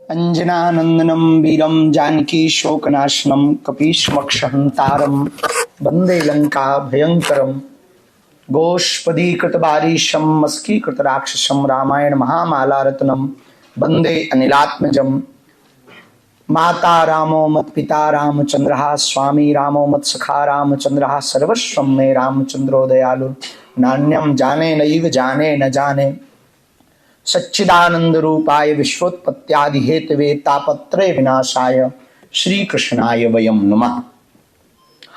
अंजनानंदनं वीरं जानकी शोकनाशनं कपीशमक्षहंतारं वंदे लंका भयंकरं गोष्पदीकृतबारीशं मस्कीकृतराक्षसं रामायण महामालारत्नं वंदे अनिलात्मजं माता रामो मत पिता रामचंद्रः स्वामी रामो मत सखा रामचंद्रः सर्वस्वं मे रामचंद्रो दयालु नान्यं जाने नैव जाने न जाने सच्चिदानंद रूपाय विश्वोत्पत्त्यादि हेतवे तापत्रय विनाशाय श्री कृष्णाय वयम नमः।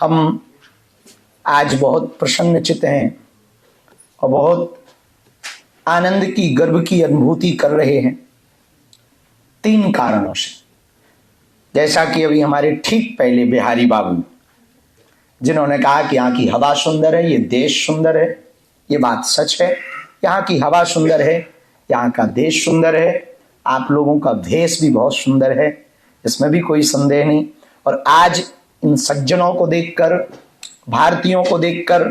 हम आज बहुत प्रसन्नचित्त हैं और बहुत आनंद की गर्व की अनुभूति कर रहे हैं तीन कारणों से। जैसा कि अभी हमारे ठीक पहले बिहारी बाबू जिन्होंने कहा कि यहाँ की हवा सुंदर है, ये देश सुंदर है, ये बात सच है। यहाँ की हवा सुंदर है, यहाँ का देश सुंदर है, आप लोगों का भेष भी बहुत सुंदर है, इसमें भी कोई संदेह नहीं। और आज इन सज्जनों को देखकर, भारतीयों को देखकर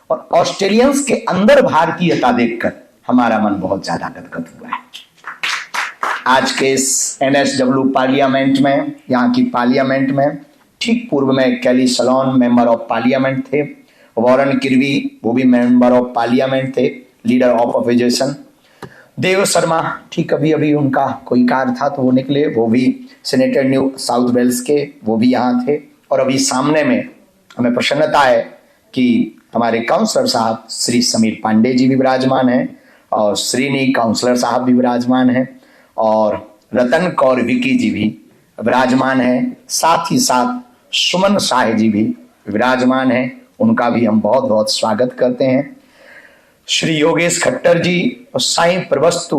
और ऑस्ट्रेलियंस के अंदर भारतीयता देखकर हमारा मन बहुत ज्यादा गदगद हुआ है। आज के इस NSW पार्लियामेंट में, यहाँ की पार्लियामेंट में ठीक पूर्व में कैली सलोन मेंबर ऑफ पार्लियामेंट थे, वॉरेन किर्बी वो भी मेंबर ऑफ पार्लियामेंट थे, leader of opposition. Dev Sharma ठीक अभी अभी उनका कोई कार्य था तो वो निकले, वो भी सेनेटर न्यू साउथ वेल्स के, वो भी यहाँ थे। और अभी सामने में हमें प्रसन्नता है कि हमारे काउंसलर साहब श्री समीर पांडे जी भी विराजमान हैं और श्रीनी काउंसलर साहब भी विराजमान हैं और रतन कौर विकी जी भी विराजमान हैं, साथ ही साथ सुमन शाह जी भी विराजमान हैं। उनका भी हम बहुत बहुत स्वागत करते हैं। श्री योगेश खट्टर जी और साईं प्रवस्तु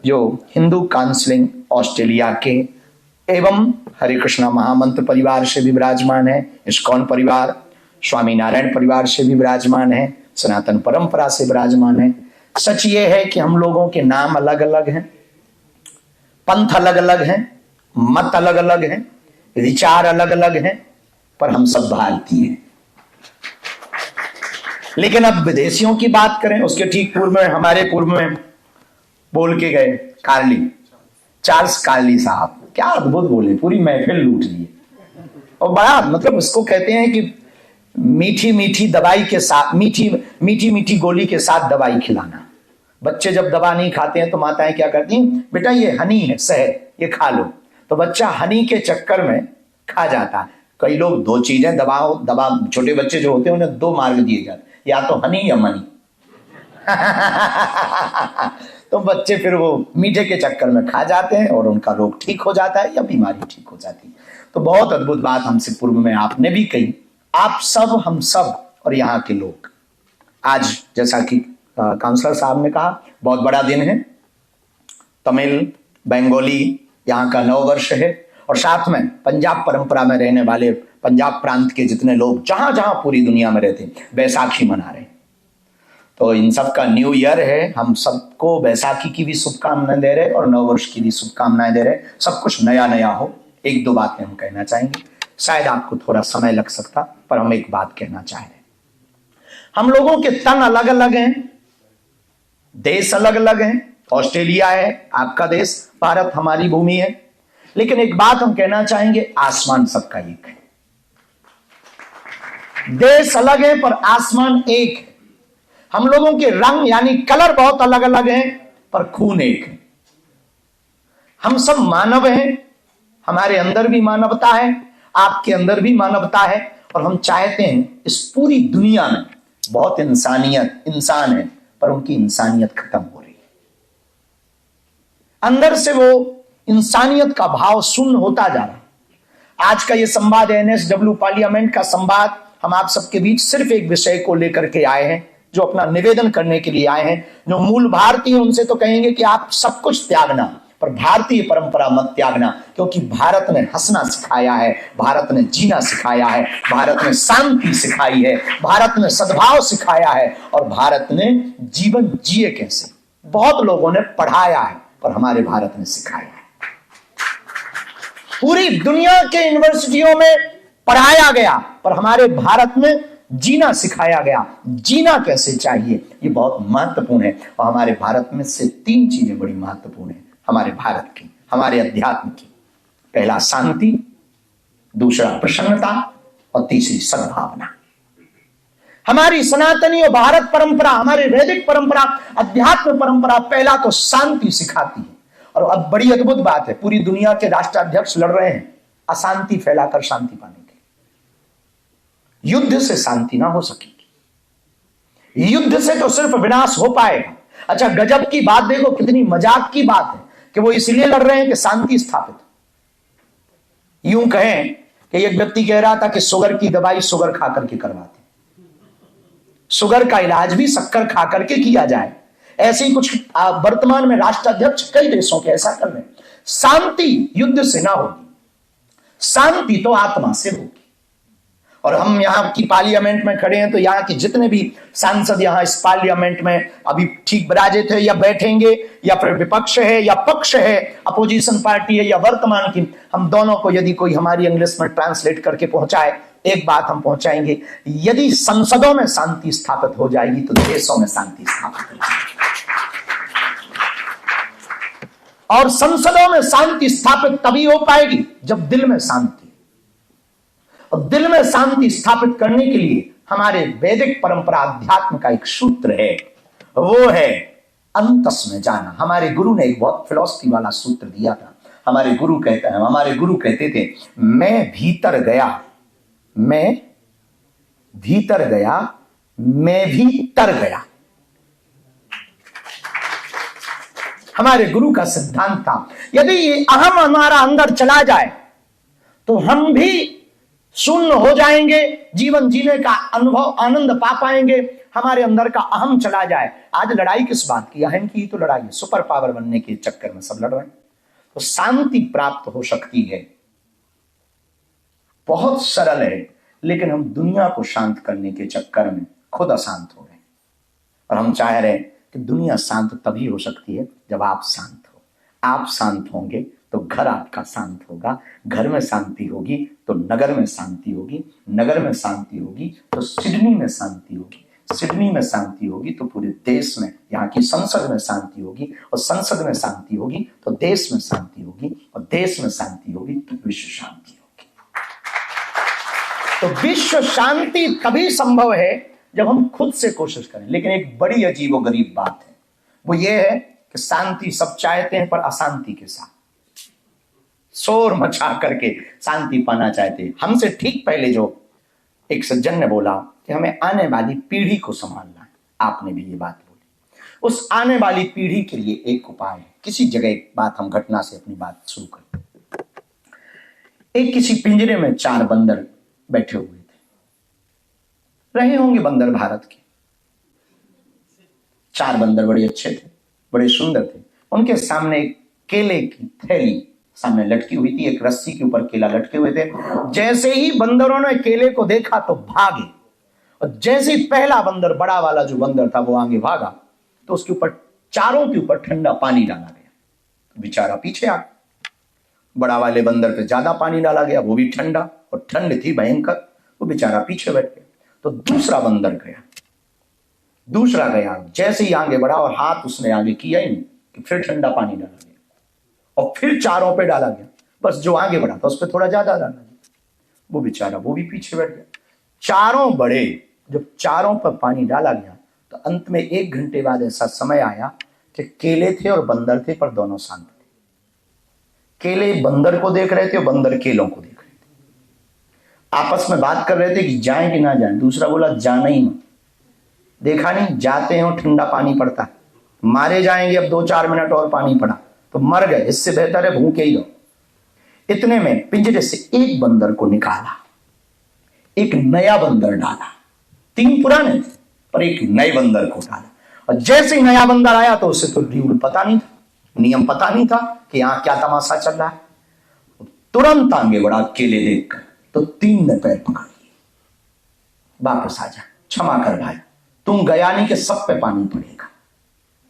जो हिंदू काउंसलिंग ऑस्ट्रेलिया के एवं हरे कृष्णा महामंत्र परिवार से भी विराजमान है, इस्कॉन परिवार, स्वामी नारायण परिवार से भी विराजमान है, सनातन परंपरा से विराजमान है। सच ये है कि हम लोगों के नाम अलग अलग हैं, पंथ अलग अलग हैं, मत अलग अलग हैं, विचार अलग अलग हैं, पर हम सब भारतीय हैं। लेकिन अब विदेशियों की बात करें, उसके ठीक पूर्व में हमारे पूर्व में बोल के गए कार्ली, चार्ल्स कार्ली साहब, क्या अद्भुत बोले, पूरी महफिल लूट ली। और बड़ा मतलब उसको कहते हैं कि मीठी मीठी दवाई के साथ, मीठी मीठी गोली के साथ दवाई खिलाना। बच्चे जब दवा नहीं खाते हैं तो माताएं क्या करती हैं, बेटा ये हनी है, शहद, ये खा लो। तो बच्चा हनी के चक्कर में खा जाता है। कई लोग दो चीजें दवा छोटे बच्चे जो होते हैं उन्हें दो मार्ग दिए जाते, या तो हनी या मनी। तो बच्चे फिर वो मीठे के चक्कर में खा जाते हैं और उनका रोग ठीक हो जाता है या बीमारी ठीक हो जाती है। तो बहुत अद्भुत बात हमसे पूर्व में आपने भी कही। आप सब, हम सब और यहाँ के लोग आज जैसा कि काउंसलर साहब ने कहा, बहुत बड़ा दिन है। तमिल, बंगाली यहाँ का नव वर्ष है और साथ में पंजाब परंपरा में रहने वाले पंजाब प्रांत के जितने लोग जहां जहां पूरी दुनिया में रहते हैं बैसाखी मना रहे हैं। तो इन सब का न्यू ईयर है। हम सबको बैसाखी की भी शुभकामनाएं दे रहे और नववर्ष की भी शुभकामनाएं दे रहे। सब कुछ नया नया हो। एक दो बातें हम कहना चाहेंगे, शायद आपको थोड़ा समय लग सकता, पर हम एक बात कहना चाह रहे हैं। हम लोगों के तन अलग अलग हैं, देश अलग अलग हैं। ऑस्ट्रेलिया है आपका देश, भारत हमारी भूमि है, लेकिन एक बात हम कहना चाहेंगे, आसमान सबका एक है। देश अलग है पर आसमान एक है। हम लोगों के रंग यानी कलर बहुत अलग अलग हैं पर खून एक है। हम सब मानव हैं, हमारे अंदर भी मानवता है, आपके अंदर भी मानवता है और हम चाहते हैं इस पूरी दुनिया में बहुत इंसान है पर उनकी इंसानियत खत्म हो रही है। अंदर से वो इंसानियत का भाव शून्य होता जा रहा है। आज का ये संवाद NSW पार्लियामेंट का संवाद हम आप सबके बीच सिर्फ एक विषय को लेकर के आए हैं, जो अपना निवेदन करने के लिए आए हैं। जो मूल भारतीय उनसे तो कहेंगे कि आप सब कुछ त्यागना, पर भारतीय परंपरा मत त्यागना, क्योंकि भारत ने हंसना सिखाया है, भारत ने जीना सिखाया है, भारत ने शांति सिखाई है, भारत ने सद्भाव सिखाया है और भारत ने जीवन जिए कैसे बहुत लोगों ने पढ़ाया है, पर हमारे भारत ने सिखाया है। पूरी दुनिया के यूनिवर्सिटियों में पढ़ाया गया, पर हमारे भारत में जीना सिखाया गया। जीना कैसे चाहिए ये बहुत महत्वपूर्ण है और हमारे भारत में से तीन चीजें बड़ी महत्वपूर्ण है हमारे भारत की। हमारे अध्यात्म की। पहला शांति, दूसरा प्रसन्नता और तीसरी सद्भावना। हमारी सनातनी और भारत परंपरा, हमारी वैदिक परंपरा, अध्यात्म परंपरा पहला तो शांति सिखाती है। और अब बड़ी अद्भुत बात है, पूरी दुनिया के राष्ट्राध्यक्ष लड़ रहे हैं अशांति फैलाकर शांति पाने के। युद्ध से शांति ना हो सकेगी, युद्ध से तो सिर्फ विनाश हो पाएगा। अच्छा, गजब की बात देखो, कितनी मजाक की बात है कि वो इसलिए लड़ रहे हैं कि शांति स्थापित। यूं कहें कि एक व्यक्ति कह रहा था कि शुगर की दवाई शुगर खा करके करवाते, शुगर का इलाज भी शक्कर खा करके किया जाए। ऐसे ही कुछ वर्तमान में राष्ट्राध्यक्ष कई देशों के ऐसा कर रहे हैं। शांति युद्ध से ना होगी, शांति तो आत्मा से होगी। और हम यहाँ की पार्लियामेंट में खड़े हैं तो यहाँ के जितने भी सांसद यहाँ इस पार्लियामेंट में अभी ठीक विराजित है या बैठेंगे, या फिर विपक्ष है या पक्ष है, अपोजिशन पार्टी है या वर्तमान की, हम दोनों को यदि कोई हमारी इंग्लिश में ट्रांसलेट करके पहुंचाए, एक बात हम पहुंचाएंगे, यदि संसदों में शांति स्थापित हो जाएगी तो देशों में शांति स्थापित हो जाएगी। और संसदों में शांति स्थापित तभी हो पाएगी जब दिल में शांति। और दिल में शांति स्थापित करने के लिए हमारे वैदिक परंपरा अध्यात्म का एक सूत्र है, वो है अंतस में जाना। हमारे गुरु ने एक बहुत फिलॉसफी वाला सूत्र दिया था। हमारे गुरु कहते थे, मैं भीतर गया, मैं भीतर गया, मैं भी तर गया। हमारे गुरु का सिद्धांत था, यदि ये अहम हमारा अंदर चला जाए तो हम भी शून्य हो जाएंगे, जीवन जीने का अनुभव आनंद पा पाएंगे। हमारे अंदर का अहम चला जाए। आज लड़ाई किस बात की? अहम की ही तो लड़ाई है। सुपर पावर बनने के चक्कर में सब लड़ रहे हैं। तो शांति प्राप्त हो सकती है, बहुत सरल है, लेकिन हम दुनिया को शांत करने के चक्कर में खुद अशांत हो रहे हैं। और हम चाह रहे हैं कि दुनिया शांत तभी हो सकती है जब आप शांत हो। आप शांत होंगे तो घर आपका शांत होगा, घर में शांति होगी तो नगर में शांति होगी, नगर में शांति होगी तो सिडनी में शांति होगी, सिडनी में शांति होगी तो पूरे देश में, यहाँ की संसद में शांति होगी, और संसद में शांति होगी तो देश में शांति होगी, और देश में शांति होगी तो विश्व शांति होगी। तो विश्व शांति तभी संभव है जब हम खुद से कोशिश करें। लेकिन एक बड़ी अजीबोगरीब बात है, वो ये है कि शांति सब चाहते हैं पर अशांति के साथ शोर मचा करके शांति पाना चाहते हैं। हमसे ठीक पहले जो एक सज्जन ने बोला कि हमें आने वाली पीढ़ी को संभालना है, आपने भी ये बात बोली। उस आने वाली पीढ़ी के लिए एक उपाय है। किसी जगह एक बात, हम घटना से अपनी बात शुरू करें। एक किसी पिंजरे में 4 बंदर बैठे हुए थे, रहे होंगे बंदर भारत के। 4 बंदर बड़े अच्छे थे, बड़े सुंदर थे। उनके सामने एक केले की थैली सामने लटकी हुई थी, एक रस्सी के ऊपर केला लटके हुए थे। जैसे ही बंदरों ने केले को देखा तो भागे, और जैसे ही पहला बंदर, बड़ा वाला जो बंदर था, वो आगे भागा तो उसके ऊपर, चारों के ऊपर ठंडा पानी डाला गया। तो बेचारा पीछे आ गया। बड़ा वाले बंदर पे ज्यादा पानी डाला गया, वो भी ठंडा, और ठंड थी भयंकर, वो बेचारा पीछे बैठ गया। तो दूसरा बंदर गया, दूसरा गया, जैसे ही आगे बढ़ा और हाथ उसने आगे किया ही नहीं कि फिर ठंडा पानी डाला गया, और फिर चारों पे डाला गया। बस जो आगे बढ़ा था उस पर थोड़ा ज्यादा डाला गया, वो बेचारा वो भी पीछे बैठ गया। चारों बड़े, जब चारों पर पानी डाला गया तो अंत में 1 घंटे बाद ऐसा समय आया कि केले थे और बंदर थे, पर दोनों शांत थे। केले बंदर को देख रहे थे और बंदर केलों को देख रहे थे। आपस में बात कर रहे थे कि जाएं कि ना जाएं। दूसरा बोला जाना ही मत, देखा नहीं जाते हो ठंडा पानी पड़ता है, मारे जाएंगे, अब 2-4 मिनट और पानी पड़ा तो मर गए, इससे बेहतर है भूखे ही रहो। इतने में पिंजरे से एक बंदर को निकाला, एक नया बंदर डाला। 3 पुराने थे पर एक नए बंदर को डाला, और जैसे ही नया बंदर आया तो उसे तो रूल पता नहीं था, नियम पता नहीं था कि यहां क्या तमाशा चल रहा है। तुरंत आगे बढ़ा केले देखकर, तो 3 ने पैर पकड़ लिए, वापस आ जा, क्षमा कर भाई, तुम गया नहीं कि सब पे पानी पड़ेगा,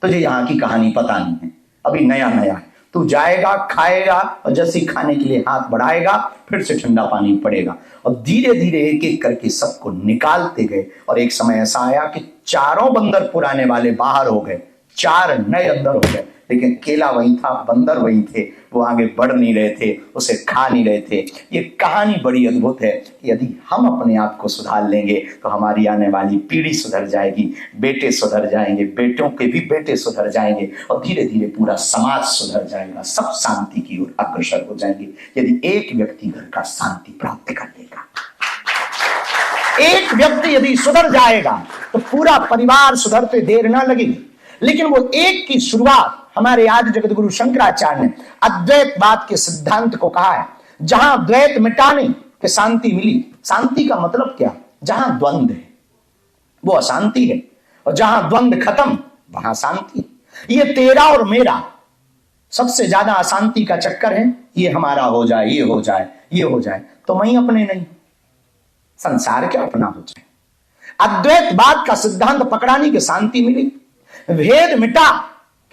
तुझे यहां की कहानी पता नहीं है, अभी नया नया है, तू जाएगा खाएगा, और जैसे ही खाने के लिए हाथ बढ़ाएगा फिर से ठंडा पानी पड़ेगा। और धीरे धीरे एक एक करके सबको निकालते गए, और एक समय ऐसा आया कि चारों बंदर पुराने वाले बाहर हो गए, 4 नए अंदर हो गए, लेकिन केला वही था, बंदर वही थे, वो आगे बढ़ नहीं रहे थे, उसे खा नहीं रहे थे। ये कहानी बड़ी अद्भुत है कि यदि हम अपने आप को सुधार लेंगे तो हमारी आने वाली पीढ़ी सुधर जाएगी, बेटे सुधर जाएंगे, बेटों के भी बेटे सुधर जाएंगे और धीरे धीरे पूरा समाज सुधर जाएगा, सब शांति की ओर अग्रसर हो जाएंगे। यदि एक व्यक्ति घर का शांति प्राप्त कर लेगा, एक व्यक्ति यदि सुधर जाएगा तो पूरा परिवार सुधरते देर ना लगेगी। लेकिन वो एक की शुरुआत हमारे आदि जगत गुरु शंकराचार्य ने अद्वैतवाद के सिद्धांत को कहा है। जहां द्वैत मिटाने के शांति मिली, शांति का मतलब क्या? जहां द्वंद्व है वो अशांति है, और जहां द्वंद्व खत्म वहां शांति। ये तेरा और मेरा सबसे ज्यादा अशांति का चक्कर है। ये हमारा हो जाए, ये हो जाए, ये हो जाए, तो वहीं अपने नहीं, संसार क्या अपना हो जाए। अद्वैतवाद का सिद्धांत पकड़ाने की शांति मिली, भेद मिटा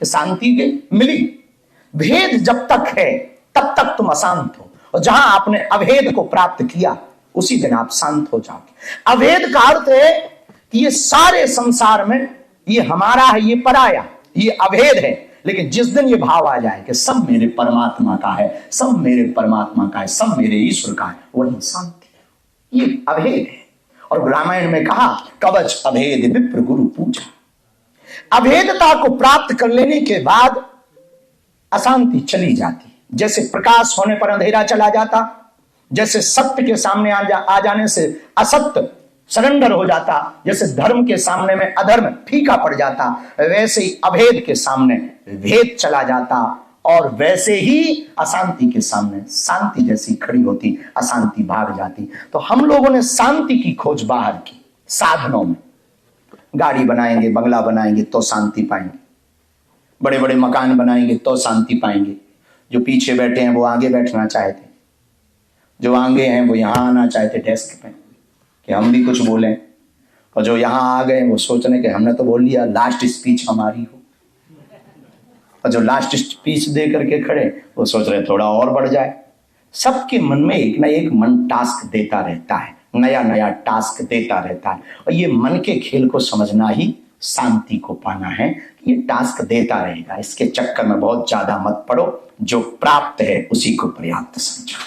के शांति मिली। भेद जब तक है तब तक तुम अशांत हो, और जहां आपने अभेद को प्राप्त किया उसी दिन आप शांत हो जाओगे। अभेद का अर्थ है कि ये सारे संसार में ये हमारा है, ये पराया, ये अभेद है। लेकिन जिस दिन ये भाव आ जाए कि सब मेरे परमात्मा का है, सब मेरे परमात्मा का है, सब मेरे ईश्वर का है, वही शांति है। ये अभेद है। और रामायण में कहा कवच अभेद विप्र गुरु पूजा। अभेदता को प्राप्त कर लेने के बाद अशांति चली जाती। जैसे प्रकाश होने पर अंधेरा चला जाता, जैसे सत्य के सामने आ जाने से असत्य सरेंडर हो जाता, जैसे धर्म के सामने में अधर्म फीका पड़ जाता, वैसे ही अभेद के सामने भेद चला जाता, और वैसे ही अशांति के सामने शांति जैसी खड़ी होती, अशांति भाग जाती। तो हम लोगों ने शांति की खोज बाहर की साधनों में। गाड़ी बनाएंगे, बंगला बनाएंगे तो शांति पाएंगे, बड़े बड़े मकान बनाएंगे तो शांति पाएंगे। जो पीछे बैठे हैं वो आगे बैठना चाहते, जो आगे हैं वो यहाँ आना चाहते डेस्क पे कि हम भी कुछ बोलें, और जो यहाँ आ गए वो सोच रहे कि हमने तो बोल लिया, लास्ट स्पीच हमारी हो। और जो लास्ट स्पीच दे करके खड़े वो सोच रहे थोड़ा और बढ़ जाए। सबके मन में एक ना एक मन टास्क देता रहता है, नया नया टास्क देता रहता है, और ये मन के खेल को समझना ही शांति को पाना है। ये टास्क देता रहेगा, इसके चक्कर में बहुत ज्यादा मत पड़ो। जो प्राप्त है उसी को पर्याप्त समझो।